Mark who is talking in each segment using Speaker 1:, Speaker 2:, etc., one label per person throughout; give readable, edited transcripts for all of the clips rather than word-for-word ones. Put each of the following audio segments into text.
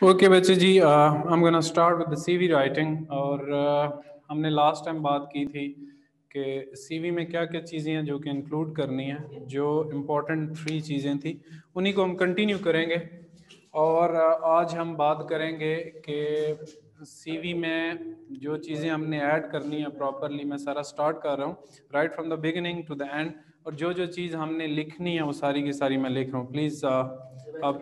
Speaker 1: Okay बच्चे जी, I am gonna start with the CV writing. और हमने लास्ट टाइम बात की थी कि सीवी में क्या क्या चीज़ें हैं जो कि इंक्लूड करनी है। जो इम्पोर्टेंट 3 चीज़ें थी उन्हीं को हम कंटिन्यू करेंगे। और आज हम बात करेंगे कि सीवी में जो चीज़ें हमने ऐड करनी है प्रॉपरली। मैं सारा स्टार्ट कर रहा हूँ right from the beginning to the end, और जो जो चीज़ हमने लिखनी है वो सारी की सारी मैं लिख रहा हूँ। प्लीज़ अब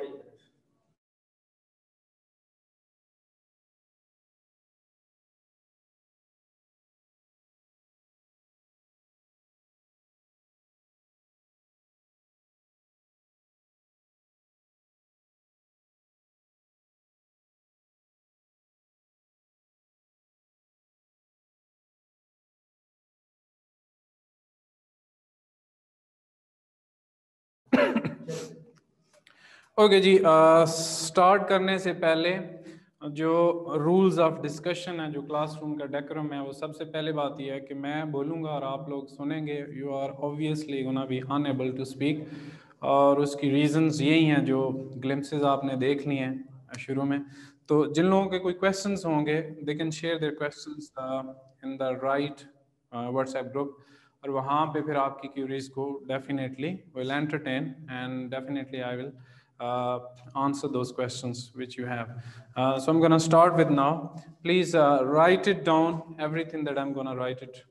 Speaker 1: ओके जी, स्टार्ट करने से पहले जो रूल्स ऑफ डिस्कशन है, जो क्लासरूम का डेकोरम है, वो सबसे पहले बात यह है कि मैं बोलूँगा और आप लोग सुनेंगे। You are obviously gonna be unable to speak, और उसकी रीजंस यही हैं जो ग्लिम्पसेस आपने देख लिए हैं शुरू में। तो जिन लोगों के कोई क्वेश्चंस होंगे they can share their questions in the right WhatsApp group, और वहाँ पे फिर आपकी क्यूरीज को definitely will entertain and definitely I will answer those questions which you have. So I'm going to start with now. Please write it down, everything that I'm going to write it.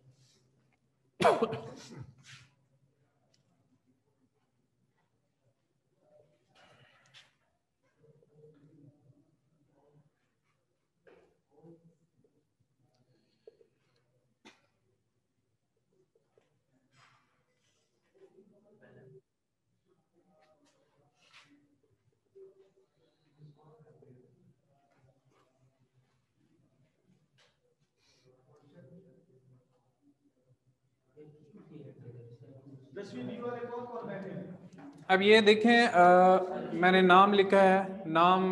Speaker 1: अब ये देखें, मैंने नाम लिखा है। नाम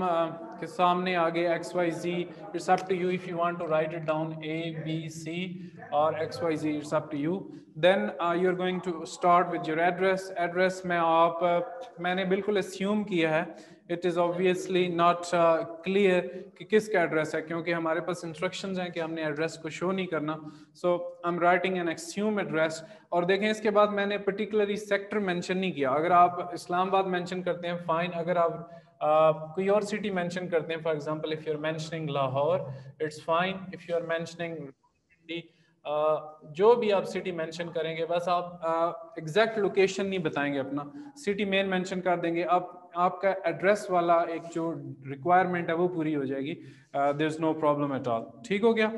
Speaker 1: के सामने आगे XYZ, it's up to you if you want to write it down ABC और XYZ, it's up to you. Then you are going to start with your address. Address में मैंने बिल्कुल अस्यूम किया है, it is obviously not clear कि किसका address है, क्योंकि हमारे पास इंस्ट्रक्शंस हैं कि हमने एड्रेस को शो नहीं करना। So I am writing an extreme address. और देखें, इसके बाद मैंने पर्टिकुलरली सेक्टर मेंशन नहीं किया। अगर आप इस्लामाबाद मेंशन करते हैं फाइन, अगर आप कोई और सिटी मेंशन करते हैं, for example if you are mentioning Lahore, it's fine. If you are mentioning जो भी आप सिटी मेंशन करेंगे, बस आप एग्जैक्ट लोकेशन नहीं बताएंगे अपना, सिटी मेन मेंशन कर देंगे। आप आपका एड्रेस वाला एक जो रिक्वायरमेंट है वो पूरी हो जाएगी। There is no problem at all. ठीक हो गया?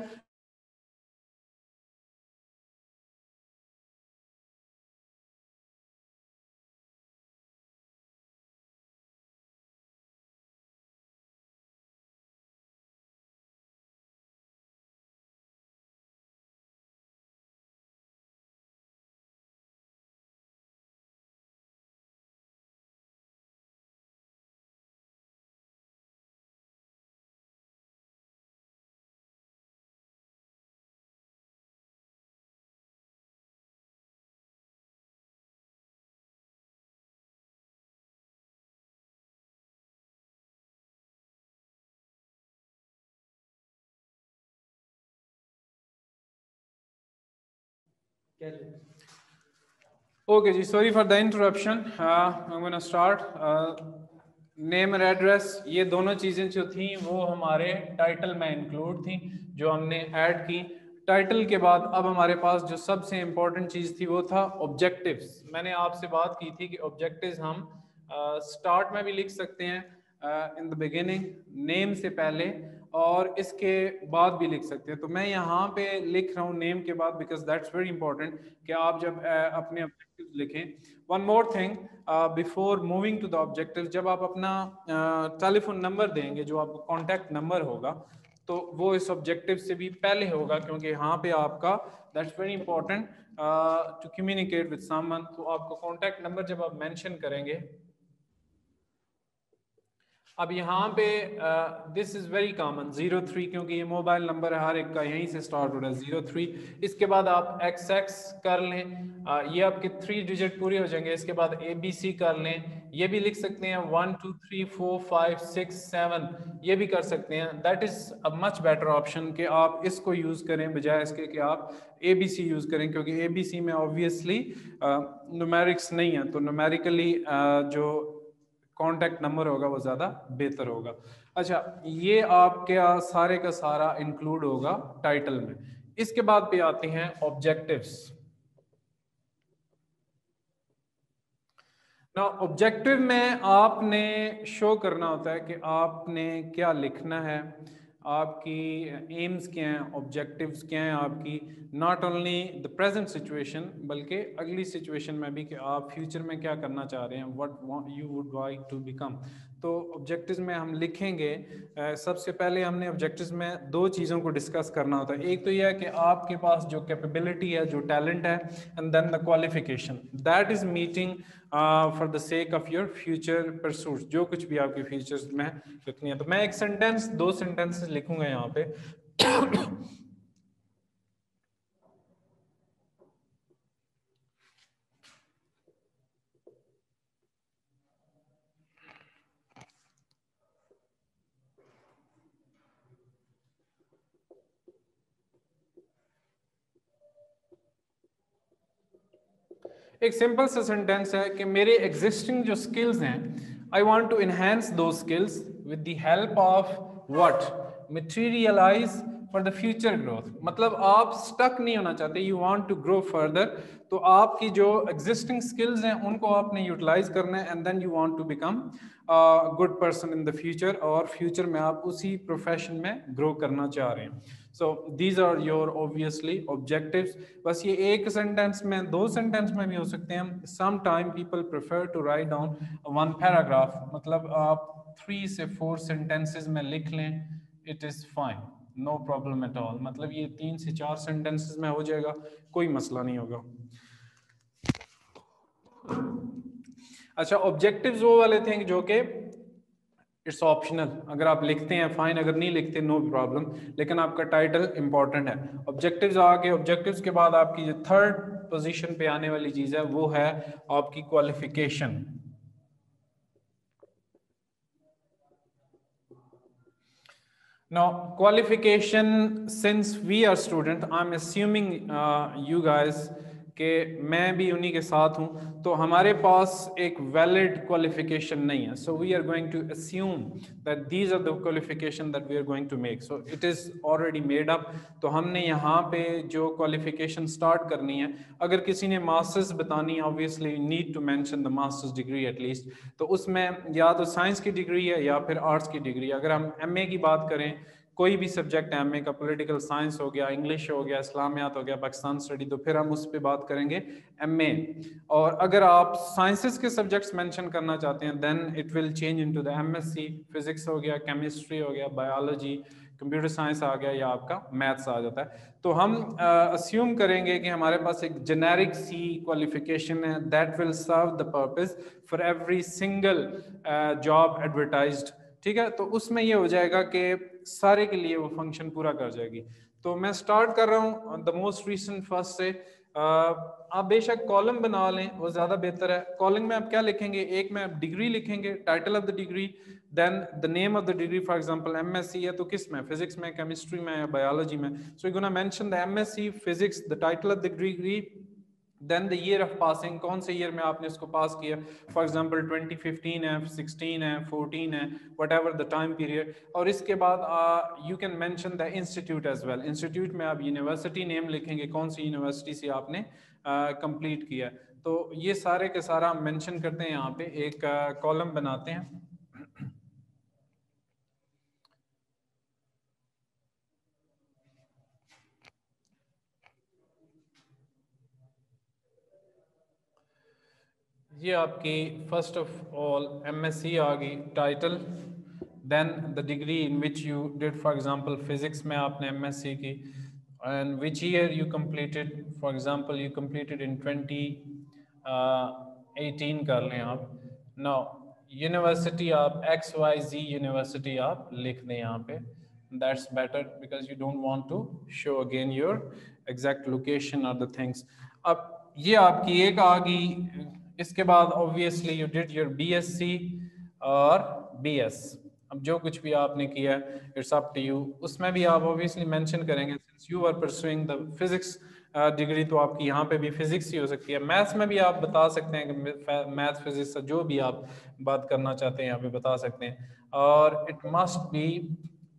Speaker 1: ओके जी, sorry for the interruption. I am gonna start. Name और एड्रेस, ये दोनों चीज़ें जो थी वो हमारे टाइटल में इंक्लूड थी, जो हमने ऐड की। टाइटल के बाद अब हमारे पास जो सबसे इम्पोर्टेंट चीज़ थी वो था ऑब्जेक्टिव्स। मैंने आपसे बात की थी कि ऑब्जेक्टिव्स हम स्टार्ट में भी लिख सकते हैं, इन द बिगिनिंग, नेम से पहले, और इसके बाद भी लिख सकते हैं। तो मैं यहाँ पे लिख रहा हूँ नेम के बाद, बिकॉज दैट्स वेरी इंपॉर्टेंट कि आप जब अपने ऑब्जेक्टिव लिखें। One more thing before moving to the objective, जब आप अपना टेलीफोन नंबर देंगे, जो आपका कॉन्टैक्ट नंबर होगा, तो वो इस ऑब्जेक्टिव से भी पहले होगा, क्योंकि यहाँ पे आपका that's very important to communicate with someone. तो आपका कॉन्टैक्ट नंबर जब आप मेंशन करेंगे, अब यहाँ पे दिस इज़ वेरी कॉमन 03, क्योंकि ये मोबाइल नंबर है हर एक का, यहीं से स्टार्ट हो रहा है 03। इसके बाद आप XX कर लें, ये आपके 3 डिजिट पूरे हो जाएंगे। इसके बाद ABC कर लें, ये भी लिख सकते हैं 1 2 3 4 5 6 7, ये भी कर सकते हैं। That is a much better option कि आप इसको यूज़ करें बजाय इसके कि आप ABC यूज़ करें, क्योंकि ABC में ऑब्वियसली न्यूमेरिक्स नहीं है, तो न्यूमेरिकली जो कॉन्टैक्ट नंबर होगा वो ज़्यादा बेहतर होगा। अच्छा, ये आपके सारे का सारा इंक्लूड होगा टाइटल में। इसके बाद पे आते हैं ऑब्जेक्टिव्स। ना ऑब्जेक्टिव में आपने शो करना होता है कि आपने क्या लिखना है, आपकी एम्स क्या हैं, ऑब्जेक्टिव्स क्या हैं आपकी, not only the present situation बल्कि अगली सिचुएशन में भी कि आप फ्यूचर में क्या करना चाह रहे हैं, what you would like to become. तो ऑब्जेक्टिव्स में हम लिखेंगे, सबसे पहले हमने ऑब्जेक्टिव्स में दो चीज़ों को डिस्कस करना होता है। एक तो यह है कि आपके पास जो कैपेबिलिटी है, जो टैलेंट है, and then the qualification that is meeting for the sake of your future pursuit, जो कुछ भी आपके फ्यूचर्स में लिखनी है। तो मैं एक सेंटेंस, दो सेंटेंसेस लिखूंगा यहाँ पे। एक सिंपल सा सेंटेंस है कि मेरे एग्जिस्टिंग जो स्किल्स हैं, I want to enhance those skills with the help of what, materialize for the future growth. मतलब आप स्टक नहीं होना चाहते, you want to grow further. तो आपकी जो एग्जिस्टिंग स्किल्स हैं उनको आपने यूटिलाइज करना है, and then you want to become good person in the future, और फ्यूचर में आप उसी प्रोफेशन में ग्रो करना चाह रहे हैं। So these are your obviously objectives. बस ये एक सेंटेंस में, दो सेंटेंस में भी हो सकते हैं। Some time people prefer to write down one paragraph, मतलब आप 3 से 4 सेंटेंसेस में लिख लें, it is fine, no problem at all. मतलब ये 3 से 4 सेंटेंसेस में हो जाएगा, कोई मसला नहीं होगा। अच्छा, ऑब्जेक्टिव्स वो वाले थे जो कि इट्स ऑप्शनल, अगर आप लिखते हैं फाइन, अगर नहीं लिखते नो प्रॉब्लम, लेकिन आपका टाइटल इंपॉर्टेंट है। ऑब्जेक्टिव्स आ गए, ऑब्जेक्टिव्स के बाद आपकी जो थर्ड पोजीशन पे आने वाली चीज है वो है आपकी qualification. Now, qualification, since we are student, I'm assuming you guys कि मैं भी उन्हीं के साथ हूँ, तो हमारे पास एक वैलिड क्वालिफिकेशन नहीं है। So we are going to assume that these are the qualification that we are going to make, so it is already made up. तो हमने यहाँ पे जो क्वालिफिकेशन स्टार्ट करनी है, अगर किसी ने मास्टर्स बतानी है, obviously need to mention the masters degree at least. तो उसमें या तो साइंस की डिग्री है या फिर आर्ट्स की डिग्री। अगर हम एमए की बात करें, कोई भी सब्जेक्ट है एमए का, पॉलिटिकल साइंस हो गया, इंग्लिश हो गया, इस्लामियात हो गया, पाकिस्तान स्टडी, तो फिर हम उस पर बात करेंगे एमए। और अगर आप साइंसेस के सब्जेक्ट्स मेंशन करना चाहते हैं, then it will change into the MSc. Physics हो गया, केमिस्ट्री हो गया, बायोलॉजी, कंप्यूटर साइंस आ गया, या आपका मैथ्स आ जाता है। तो हम अस्यूम करेंगे कि हमारे पास एक जेनेरिक सी क्वालिफिकेशन है that will serve the purpose for every single job advertised. ठीक है, तो उसमें ये हो जाएगा कि सारे के लिए वो फंक्शन पूरा कर जाएगी। तो मैं स्टार्ट कर रहा हूँ द मोस्ट रीसेंट फर्स्ट से। आप बेशक कॉलम बना लें, वो ज़्यादा बेहतर है। कॉलम में आप क्या लिखेंगे, एक में आप डिग्री लिखेंगे, title of the degree, then the name of the degree. For example MSc है तो किस में, फिजिक्स में, केमिस्ट्री में, या बायोलॉजी में। So you gonna mention the MSc physics, the title of the degree, then the year of passing, कौन से ईयर में आपने इसको पास किया। फॉर एग्जांपल 2015 है, 16 है, 14 है, whatever the time period. और इसके बाद you can mention the institute as well. Institute में आप यूनिवर्सिटी नेम लिखेंगे, कौन सी यूनिवर्सिटी से आपने कंप्लीट किया। तो ये सारे के सारा हम मेंशन करते हैं, यहाँ पे एक कॉलम बनाते हैं। ये आपकी फर्स्ट ऑफ ऑल एमएससी आ गई, title, then the degree in which you did. For example physics में आपने एमएससी की, and which year you completed. For example you completed in 2018 कर लें आप। नाउ यूनिवर्सिटी आप XYZ यूनिवर्सिटी आप लिख दें यहाँ पे, that's better because you don't want to show again your exact location और द थिंग्स। अब ये आपकी एक आ गई। इसके बाद obviously you did your BSc और BS। अब जो कुछ भी आपने किया इट्स अप टू यू, उसमें भी आप ऑब्वियसली मेंशन करेंगे since you are pursuing the physics degree, तो आपकी यहाँ पे भी फिजिक्स ही हो सकती है। मैथ्स में भी आप बता सकते हैं कि मैथ फिजिक्स जो भी आप बात करना चाहते हैं यहाँ पे बता सकते हैं। और it must be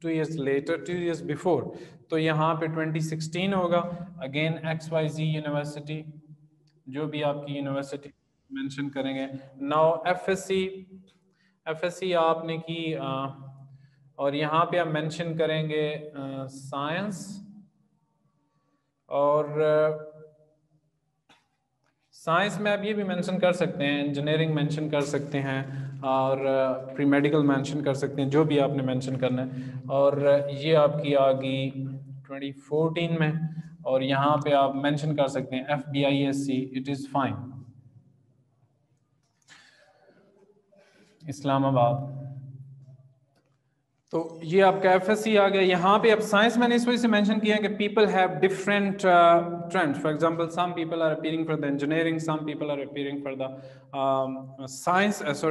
Speaker 1: 2 years later, 2 years before, तो यहाँ पे 2016 होगा। अगेन XYZ यूनिवर्सिटी, जो भी आपकी यूनिवर्सिटी मेंशन करेंगे। नाउ FSC आपने की और यहाँ पे आप मेंशन करेंगे साइंस, और साइंस में आप ये भी मेंशन कर सकते हैं, इंजीनियरिंग मेंशन कर सकते हैं, और प्री मेडिकल मेंशन कर सकते हैं, जो भी आपने मेंशन करना है। और ये आपकी आ गई 2014 में, और यहाँ पे आप मेंशन कर सकते हैं FBISC, it is fine, Islamabad. तो ये आपका FSC आ गया। यहाँ पे अब साइंस मैंने इस वजह से मेंशन किया है कि people have different trends. For example some people are appearing for the engineering, some people are appearing for the science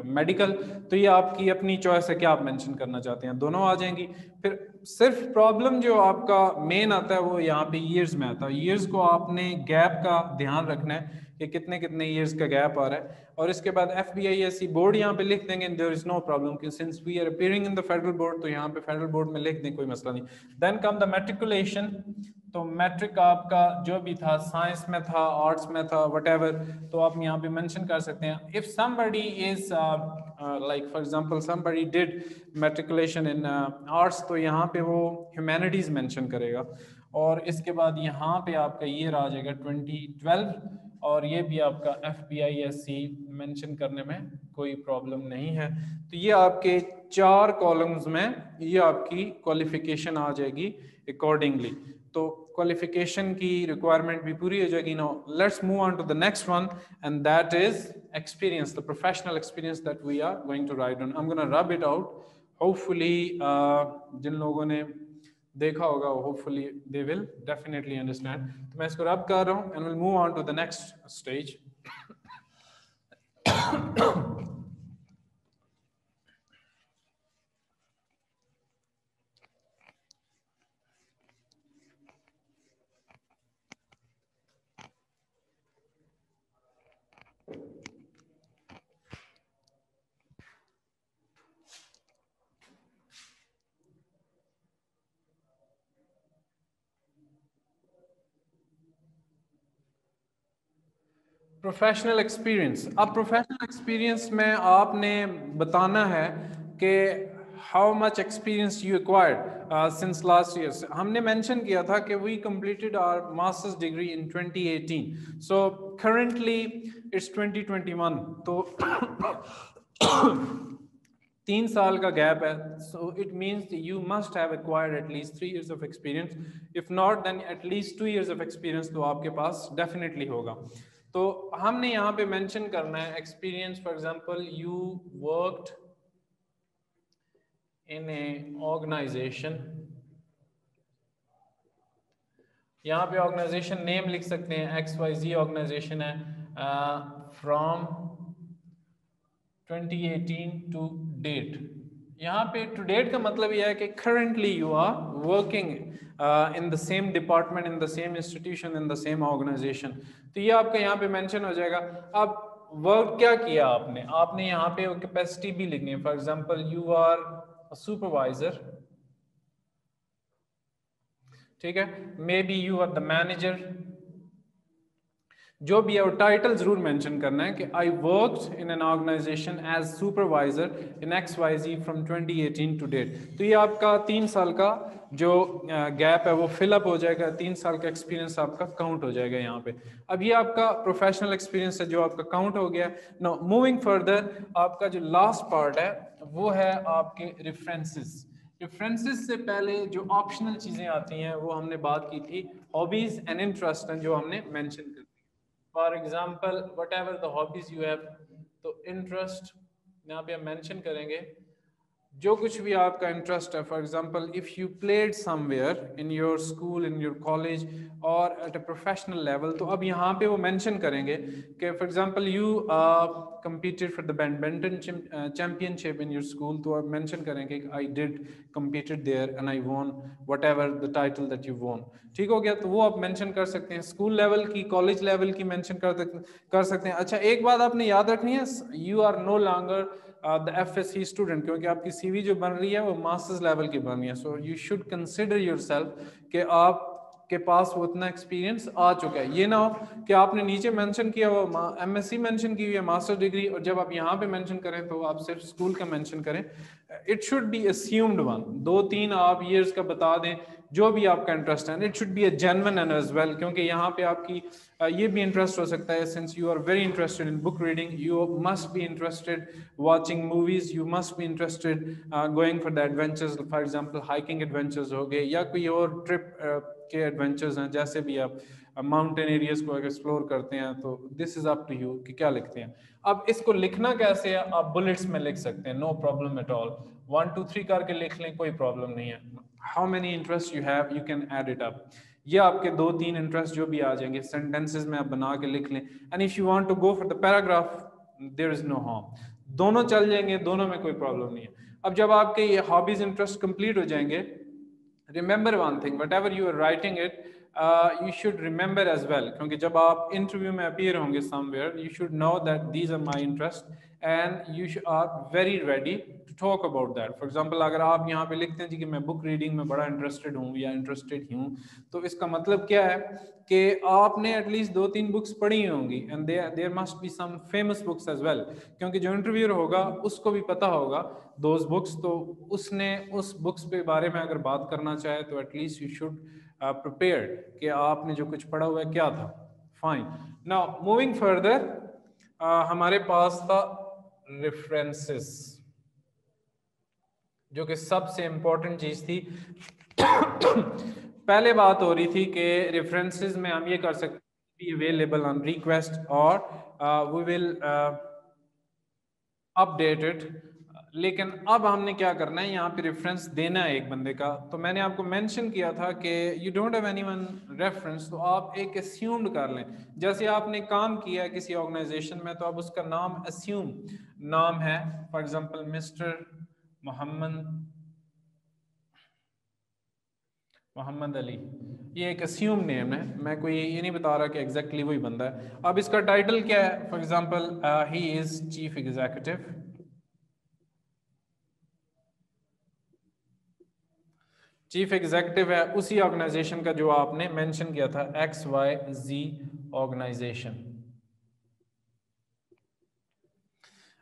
Speaker 1: medical. तो ये आपकी अपनी चॉइस है, क्या आप मेंशन करना चाहते हैं, दोनों आ जाएंगी। फिर सिर्फ प्रॉब्लम जो आपका मेन आता है वो यहाँ पे ईयर्स में आता है। ईयर्स को आपने गैप का ध्यान रखना है कि कितने कितने ईयर्स का गैप आ रहा है, और इसके बाद FBISC बोर्ड यहाँ पे लिख देंगे, there is no problem, since we are appearing in the federal board, तो यहाँ पे फेडरल बोर्ड में लिख दें, कोई मसला नहीं। देन कम द मैट्रिकुलेशन, तो मैट्रिक आपका जो भी था, साइंस में था, आर्ट्स में था, व्हाटएवर, तो आप यहाँ पे मेंशन कर सकते हैं। If somebody is like for example somebody did matriculation in arts, तो यहाँ पे वो ह्यूमैनिटीज मेंशन करेगा। और इसके बाद यहाँ पे आपका ईयर आ जाएगा 2012, और ये भी आपका FBISC मेंशन करने में कोई प्रॉब्लम नहीं है। तो ये आपके 4 कॉलम्स में ये आपकी क्वालिफिकेशन आ जाएगी अकॉर्डिंगली। तो क्वालिफिकेशन की रिक्वायरमेंट भी पूरी हो जाएगी। Now let's move on to the next one, and that is experience, the professional experience that we are going to write on. I am gonna rub it out, hopefully जिन लोगों ने देखा होगा hopefully they will definitely understand. तो मैं इसको rub कर रहा हूँ and will move on to the next stage. Professional experience. अब प्रोफेशनल एक्सपीरियंस में आपने बताना है कि how much experience you acquired since last year. हमने मेंशन किया था कि we completed our masters degree in 2018, so currently it's 2021, तो 3 साल का गैप है। So it means you must have acquired at least 3 years of experience, if not then at least 2 years of experience तो आपके पास डेफिनेटली होगा। तो हमने यहाँ पे मेंशन करना है experience. For example you worked in a organization, यहाँ पे ऑर्गेनाइजेशन नेम लिख सकते हैं, XYZ ऑर्गेनाइजेशन है, फ्रॉम 2018 टू डेट। यहाँ पे टू डेट का मतलब यह है कि currently you are working in the same department, in the same institution, in the same organization. तो ये आपका यहाँ पे मेंशन हो जाएगा। अब वर्क क्या किया आपने, आपने यहाँ पे कैपेसिटी भी लिखनी है। For example you are supervisor, ठीक है, may be you are the manager, जो भी है टाइटल जरूर मेंशन करना है कि I worked in an organization as supervisor in XYZ from 2018 to date. तो ये आपका 3 साल का जो गैप है वो फिलअप हो जाएगा, 3 साल का एक्सपीरियंस आपका काउंट हो जाएगा यहाँ पे। अब ये आपका प्रोफेशनल एक्सपीरियंस है जो आपका काउंट हो गया। नाउ मूविंग फर्दर, आपका जो लास्ट पार्ट है वो है आपके रेफरेंसेस। रेफरेंसेस से पहले जो ऑप्शनल चीजें आती हैं वो हमने बात की थी, हॉबीज एंड इंटरेस्ट हैं जो हमने मेंशन कर। For example, whatever the hobbies you have, तो interest यहाँ पे हम मेंशन करेंगे जो कुछ भी आपका इंटरेस्ट है. For example if you played somewhere in your school, in your college और एट अ प्रोफेशनल लेवल, तो अब यहाँ पे वो मेंशन करेंगे कि for example you competed for the badminton championship in your school, तो आप मेंशन करेंगे I did competed there and I won whatever the title that you won. ठीक हो गया. तो वो आप मेंशन कर सकते हैं. स्कूल लेवल की, कॉलेज लेवल की मेंशन कर सकते हैं. अच्छा, एक बात आपने याद रखनी है, you are no longer the FSC student, क्योंकि आपकी CV जो बन रही है वो मास्टर्स लेवल की बन रही है. So you should consider yourself कि आप के पास वो इतना एक्सपीरियंस आ चुका है. ये ना हो कि आपने नीचे मेंशन किया वो MSc मेंशन की हुई है, मास्टर डिग्री, और जब आप यहाँ पे मेंशन करें तो आप सिर्फ स्कूल का मेंशन करें. It should B assumed one, 2-3 आप ईयर्स का बता दें जो भी आपका इंटरेस्ट है. It should be a genuine and as well, क्योंकि यहाँ पे आपकी ये भी इंटरेस्ट हो सकता है, since you are very interested in book reading, you must be interested watching movies, you must be interested going for the adventures, for example hiking adventures हो गए या कोई और ट्रिप के एडवेंचर्स हैं, जैसे भी आप माउंटेन एरियाज को एक्सप्लोर करते हैं. तो this is up to you कि क्या लिखते हैं. अब इसको लिखना कैसे है, आप बुलेट्स में लिख सकते हैं, नो प्रॉब्लम एट ऑल. 1 2 3 करके लिख लें, कोई प्रॉब्लम नहीं है. How many interest you have, you can add it up. ये आपके 2-3 इंटरेस्ट जो भी आ जाएंगे सेंटेंसेस में आप बना के लिख लें. And if you want to go for the paragraph, there is no harm, दोनों चल जाएंगे, दोनों में कोई प्रॉब्लम नहीं है. अब जब आपके ये हॉबीज इंटरेस्ट कंप्लीट हो जाएंगे, remember one thing, whatever you are writing it you should remember as well, क्योंकि जब आप इंटरव्यू में अपीयर होंगे somewhere, you should know that these are my interest and you are very ready to talk about that. For example अगर आप यहाँ पे लिखते हैं जी कि मैं बुक रीडिंग में बड़ा इंटरेस्टेड हूँ या इंटरेस्टेड हूँ, तो इसका मतलब क्या है कि आपने एटलीस्ट 2-3 बुक्स पढ़ी होंगी and there must be some famous books as well, क्योंकि जो इंटरव्यूअर होगा उसको भी पता होगा दोज बुक्स, तो उसने उस बुक्स के बारे में अगर बात करना चाहे तो एटलीस्ट यू शुड प्रिपेयर्ड कि आपने जो कुछ पढ़ा हुआ है क्या था. फाइन. नाउ मूविंग फर्दर, हमारे पास था रेफरेंसेस, जो कि सबसे इंपॉर्टेंट चीज थी. पहले बात हो रही थी कि रेफरेंसेस में हम ये कर सकते हैं बी अवेलेबल ऑन रिक्वेस्ट और वी विल अपडेट इट. लेकिन अब हमने क्या करना है, यहाँ पे रेफरेंस देना है एक बंदे का. तो मैंने आपको मेंशन किया था कि you don't have anyone reference, तो आप एक अस्यूम्ड कर लें. जैसे आपने काम किया है किसी ऑर्गेनाइजेशन में, तो अब उसका नाम अस्यूम नाम है, for example mister Mohammad Ali, ये एक अस्यूम नेम है. मैं कोई ये नहीं बता रहा कि एग्जैक्टली वही बंदा है. अब इसका टाइटल क्या है, for example he is chief executive. Chief executive है उसी ऑर्गेनाइजेशन का जो आपने मेंशन किया था, XYZ ऑर्गेनाइजेशन.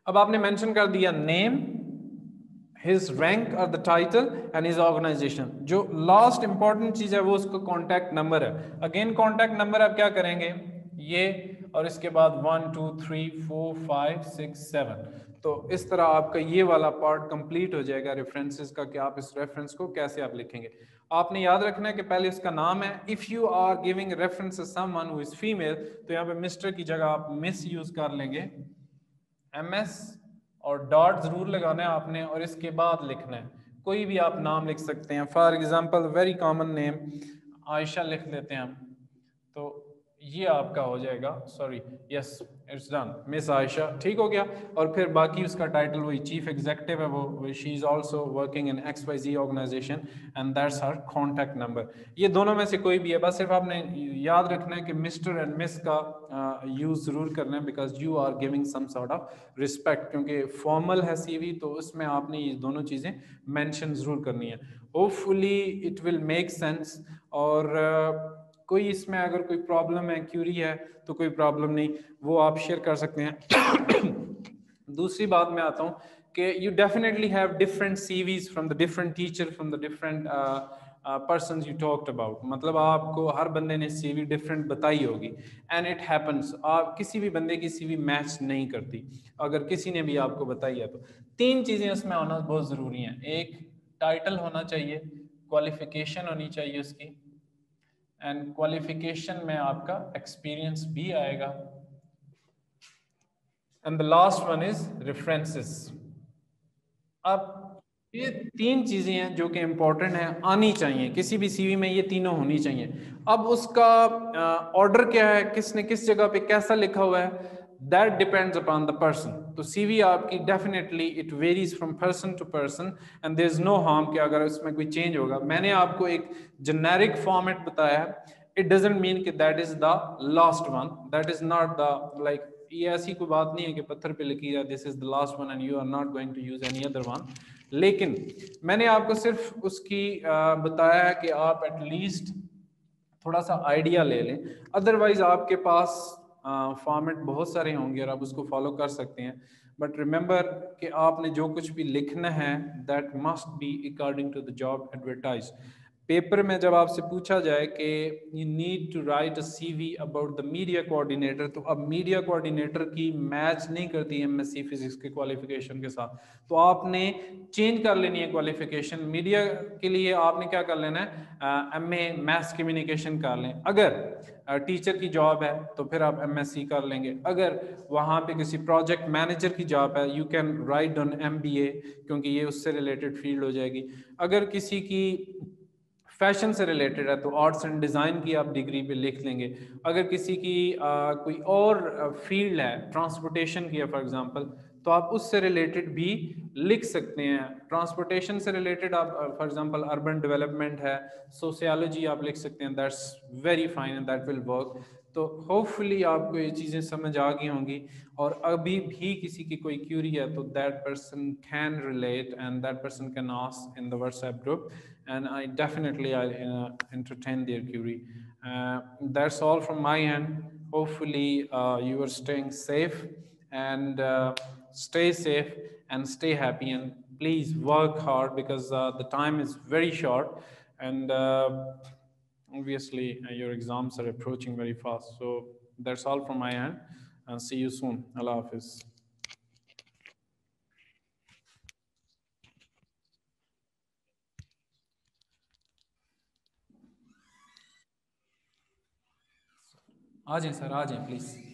Speaker 1: अब आपने मेंशन कर दिया नेम, हिज रैंक और the title and his organization. जो लास्ट इंपॉर्टेंट चीज है वो उसका कॉन्टैक्ट नंबर है. अगेन कॉन्टैक्ट नंबर आप क्या करेंगे, ये और इसके बाद 1 2 3 4 5 6 7. तो इस तरह आपका ये वाला पार्ट कंप्लीट हो जाएगा रेफरेंसेस का, कि आप इस रेफरेंस को कैसे आप लिखेंगे. आपने याद रखना है कि पहले इसका नाम है. If you are giving reference someone who is female, तो यहाँ पे मिस्टर की जगह आप मिस यूज कर लेंगे, MS, और डॉट जरूर लगाना है आपने, और इसके बाद लिखना है कोई भी आप नाम लिख सकते हैं. For example very common name Ayesha लिख लेते हैं हम, तो ये आपका हो जाएगा, sorry yes it's done, miss Ayesha. ठीक हो गया. और फिर बाकी उसका टाइटल वही चीफ एग्जीक्यूटिव है, वो she is also working in XYZ organization and that's her contact number. ये दोनों में से कोई भी है, बस सिर्फ आपने याद रखना है कि मिस्टर एंड मिस का यूज जरूर करना है, because you are giving some sort of respect, क्योंकि फॉर्मल है CV, तो उसमें आपने ये दोनों चीजें मेंशन जरूर करनी है. Hopefully it will make sense. और कोई इसमें अगर कोई प्रॉब्लम है, क्यूरी है, तो कोई प्रॉब्लम नहीं, वो आप शेयर कर सकते हैं. दूसरी बात में आता हूँ कि you definitely have different CVs from the different teacher, from the different persons you talked about. मतलब आपको हर बंदे ने CV डिफरेंट बताई होगी, एंड इट हैपन्स आप किसी भी बंदे की CV मैच नहीं करती. अगर किसी ने भी आपको बताई है, तो 3 चीजें उसमें होना बहुत जरूरी हैं. एक टाइटल होना चाहिए, क्वालिफिकेशन होनी चाहिए उसकी, एंड क्वालिफिकेशन में आपका एक्सपीरियंस भी आएगा, and the last one is references. अब ये तीन चीजें हैं जो कि इम्पोर्टेंट हैं, आनी चाहिए किसी भी सीवी में, ये तीनों होनी चाहिए। अब उसका ऑर्डर क्या है, किसने किस जगह पे कैसा लिखा हुआ है, that depends upon the person. तो सीवी आपकी definitely it varies from person to person and there is no harm कि अगर इसमें कोई चेंज होगा। मैंने आपको एक जेनेरिक फॉर्मेट बताया है, इट डजंट मीन कि that is the last one, that is not the like, ये ऐसी कोई बात नहीं है कि पत्थर पे लिखी है this is the last one and you are not going to use any other one. लेकिन मैंने आपको सिर्फ उसकी बताया है कि आप एटलीस्ट थोड़ा सा आइडिया ले लें, अदरवाइज आपके पास फॉर्मेट बहुत सारे होंगे और आप उसको फॉलो कर सकते हैं। बट रिमेंबर कि आपने जो कुछ भी लिखना है that must be according to the job advertise. Paper में जब आपसे पूछा जाए कि you need to write a CV about the media coordinator, तो अब मीडिया कोऑर्डिनेटर की मैच नहीं करती एमएससी फिजिक्स के क्वालिफिकेशन के साथ, तो आपने चेंज कर लेनी है क्वालिफिकेशन। मीडिया के लिए आपने क्या कर लेना है, एमए मैथ्स कम्युनिकेशन कर लें। अगर टीचर की जॉब है तो फिर आप एमएससी कर लेंगे। अगर वहाँ पे किसी प्रोजेक्ट मैनेजर की जॉब है you can write on MBA, क्योंकि ये उससे रिलेटेड फील्ड हो जाएगी। अगर किसी की फैशन से रिलेटेड है तो आर्ट्स एंड डिज़ाइन की आप डिग्री पे लिख लेंगे। अगर किसी की कोई और फील्ड है, ट्रांसपोर्टेशन की है फॉर एग्जांपल, तो आप उससे रिलेटेड भी लिख सकते हैं। ट्रांसपोर्टेशन से रिलेटेड आप फॉर एग्जांपल अर्बन डेवलपमेंट है, सोशियोलॉजी आप लिख सकते हैं, that's very fine and that will work. तो होपफुली आपको ये चीज़ें समझ आ गई होंगी, और अभी भी किसी की कोई क्यूरी है तो that person can relate and that person can ask in the WhatsApp group and I definitely entertain their query. That's all from my end. Hopefully, you are staying safe and stay safe and stay happy. And please work hard because the time is very short. And obviously, your exams are approaching very fast. So that's all from my end. And see you soon. Allah Hafiz. आ जाएं sir, आ जाएं please.